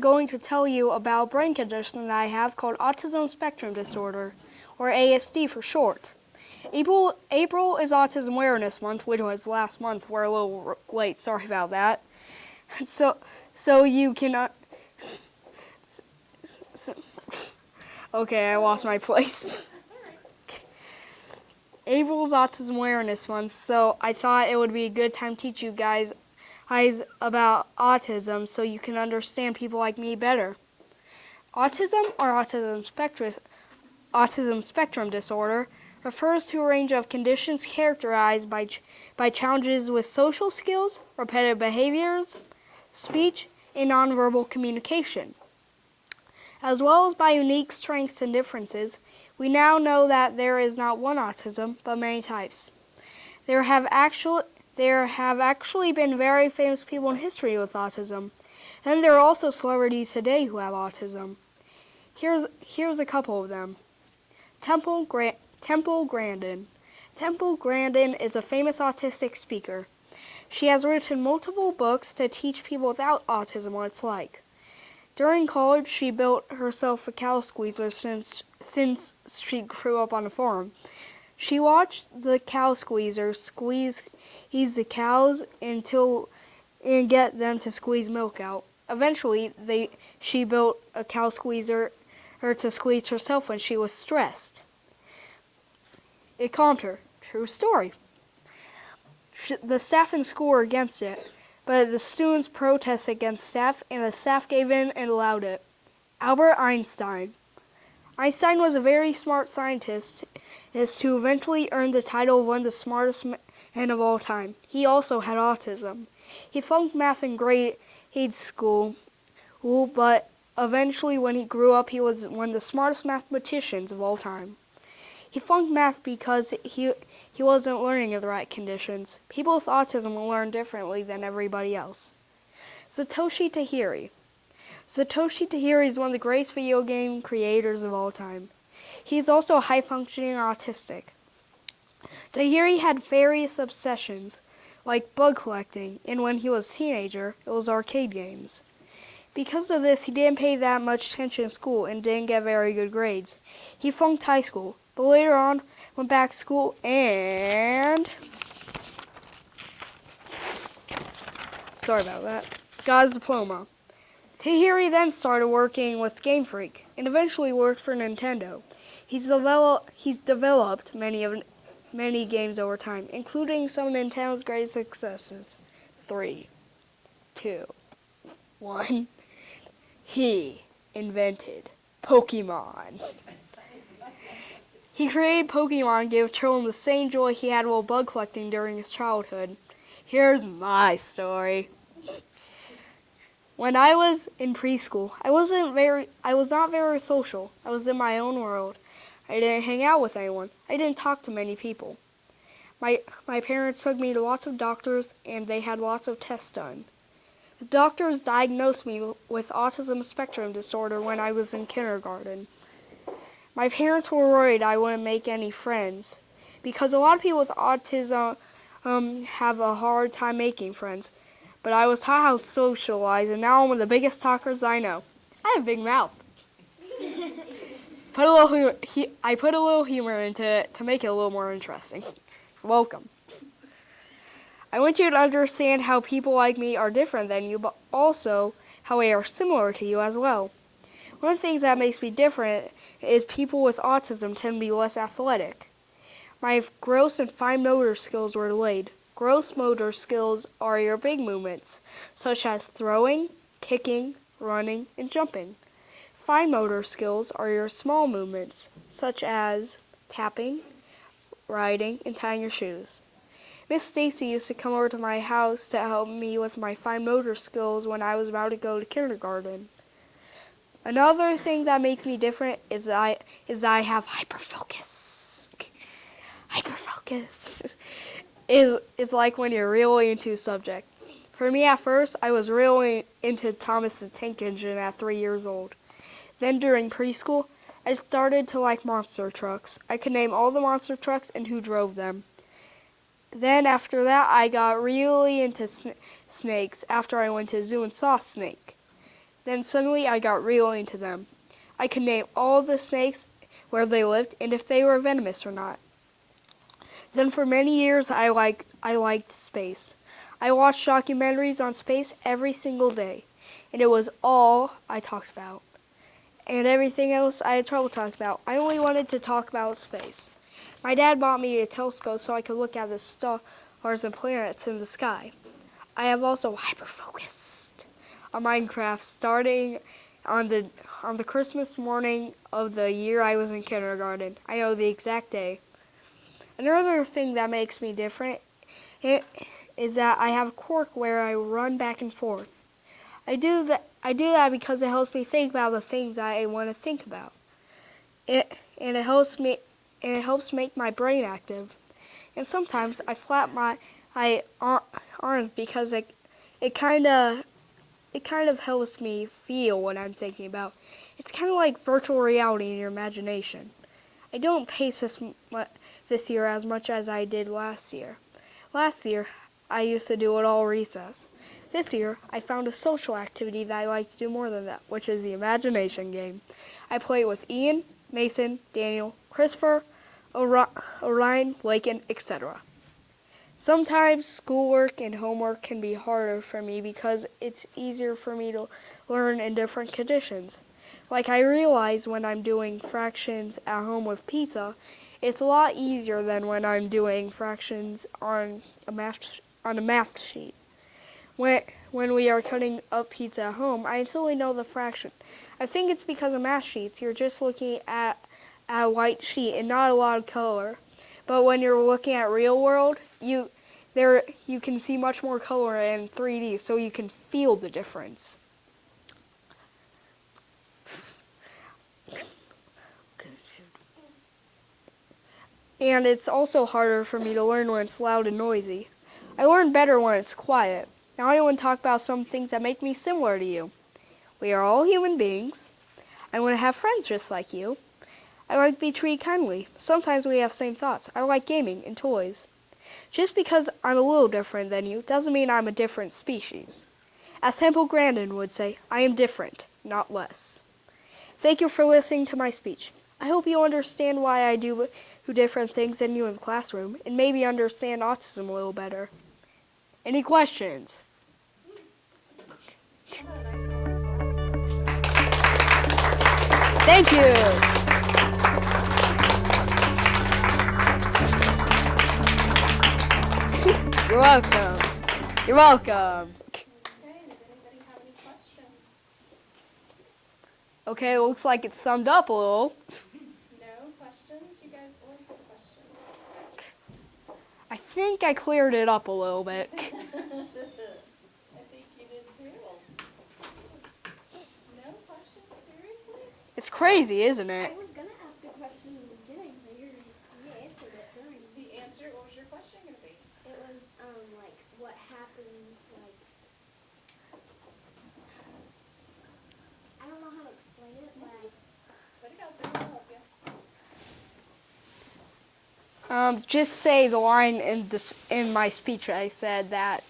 going to tell you about a brain condition that I have called Autism Spectrum Disorder, or ASD for short. April is Autism Awareness Month, which was last month. We're a little late, sorry about that. So you can... okay, I lost my place. April's Autism Awareness Month, so I thought it would be a good time to teach you guys about autism so you can understand people like me better. Autism, or Autism Spectrum Disorder, refers to a range of conditions characterized by challenges with social skills, repetitive behaviors, speech, and nonverbal communication. As well as by unique strengths and differences, we now know that there is not one autism, but many types. There have actually been very famous people in history with autism, and there are also celebrities today who have autism. Here's a couple of them. Temple Grandin. Temple Grandin is a famous autistic speaker. She has written multiple books to teach people without autism what it's like. During college, she built herself a cow squeezer since she grew up on a farm. She watched the cow squeezer squeeze the cows and get them to squeeze milk out. Eventually, she built a cow squeezer to squeeze herself when she was stressed. It calmed her. True story. The staff in school were against it, but the students protested against staff, and the staff gave in and allowed it. Albert Einstein. Einstein was a very smart scientist who eventually earned the title of one of the smartest men of all time. He also had autism. He flunked math in grade school, but eventually when he grew up, he was one of the smartest mathematicians of all time. He flunked math because he wasn't learning in the right conditions. People with autism will learn differently than everybody else. Satoshi Tajiri. Satoshi Tajiri is one of the greatest video game creators of all time. He is also a high-functioning autistic. Tajiri had various obsessions, like bug collecting, and when he was a teenager, it was arcade games. Because of this, he didn't pay that much attention in school and didn't get very good grades. He flunked high school, but later on went back to school and... sorry about that. Got his diploma. Tajiri then started working with Game Freak and eventually worked for Nintendo. He's developed many games over time, including some of Nintendo's greatest successes. 3, 2, 1. He invented Pokemon. He created Pokemon and gave children the same joy he had while bug collecting during his childhood. Here's my story. When I was in preschool, I was not very social. I was in my own world. I didn't hang out with anyone. I didn't talk to many people. My parents took me to lots of doctors, and they had lots of tests done. The doctors diagnosed me with autism spectrum disorder when I was in kindergarten. My parents were worried I wouldn't make any friends, because a lot of people with autism have a hard time making friends. But I was taught how to socialize, and now I'm one of the biggest talkers I know. I have a big mouth. I put a little humor into it to make it a little more interesting. Welcome. I want you to understand how people like me are different than you, but also how they are similar to you as well. One of the things that makes me different is people with autism tend to be less athletic. My gross and fine motor skills were delayed. Gross motor skills are your big movements, such as throwing, kicking, running, and jumping. Fine motor skills are your small movements, such as tapping, riding, and tying your shoes. Miss Stacy used to come over to my house to help me with my fine motor skills when I was about to go to kindergarten. Another thing that makes me different is that I have hyperfocus. Hyperfocus is like when you're really into a subject. For me at first, I was really into Thomas the Tank Engine at 3 years old. Then during preschool, I started to like monster trucks. I could name all the monster trucks and who drove them. Then after that, I got really into snakes after I went to the zoo and saw a snake. Then suddenly I got real into them. I could name all the snakes, where they lived, and if they were venomous or not. Then for many years I liked space. I watched documentaries on space every single day, and it was all I talked about. And everything else I had trouble talking about. I only wanted to talk about space. My dad bought me a telescope so I could look at the stars and planets in the sky. I have also hyperfocused on Minecraft starting on the Christmas morning of the year I was in kindergarten. I know the exact day. Another thing that makes me different is that I have a quirk where I run back and forth. I do that because it helps me think about the things I want to think about. It helps make my brain active. And sometimes I flap my arms because it kind of helps me feel what I'm thinking about. It's kind of like virtual reality in your imagination. I don't pace this year as much as I did last year. Last year, I used to do it all recess. This year, I found a social activity that I like to do more than that, which is the imagination game. I play with Ian, Mason, Daniel, Christopher, Orion, Lakin, etc. Sometimes schoolwork and homework can be harder for me because it's easier for me to learn in different conditions. Like I realize when I'm doing fractions at home with pizza, it's a lot easier than when I'm doing fractions on a math sheet. When we are cutting up pizza at home, I instantly know the fraction. I think it's because of math sheets. You're just looking at a white sheet and not a lot of color. But when you're looking at real world, you can see much more color in 3D, so you can feel the difference. And it's also harder for me to learn when it's loud and noisy. I learn better when it's quiet. Now I want to talk about some things that make me similar to you. We are all human beings. I want to have friends just like you. I like to be treated kindly. Sometimes we have same thoughts. I like gaming and toys. Just because I'm a little different than you doesn't mean I'm a different species. As Temple Grandin would say, I am different, not less. Thank you for listening to my speech. I hope you understand why I do different things than you in the classroom, and maybe understand autism a little better. Any questions? Thank you. You're welcome. You're welcome. Okay, does anybody have any questions? Okay, looks like it's summed up a little. No questions? You guys always have questions. I think I cleared it up a little bit. I think you did too. No questions? Seriously? It's crazy, isn't I it? was going to ask a question in the beginning, but you answered it during. The answer, what was your question going to be? It was, like, what happens, like, I don't know how to explain it, but Put it out there, I'll help you. Just say the line in my speech I said that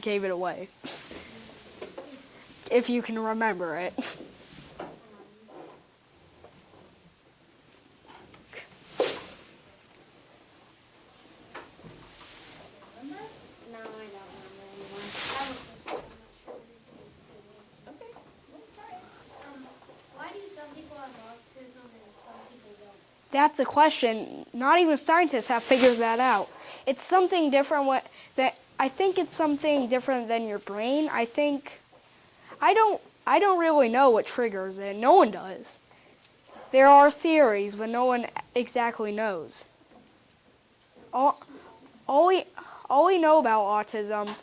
gave it away. If you can remember it. Remember? no, I don't remember anymore. I'm not sure. Okay, let's try it. Why do some people have autism and some people don't? That's a question. Not even scientists have figured that out. It's something different. I think it's something different than your brain. I don't really know what triggers it. No one does. There are theories, but no one exactly knows. All we know about autism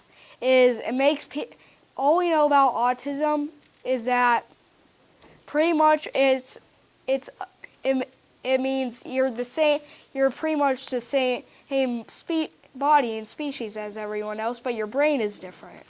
is that pretty much it means you're pretty much the same body and species as everyone else, but your brain is different.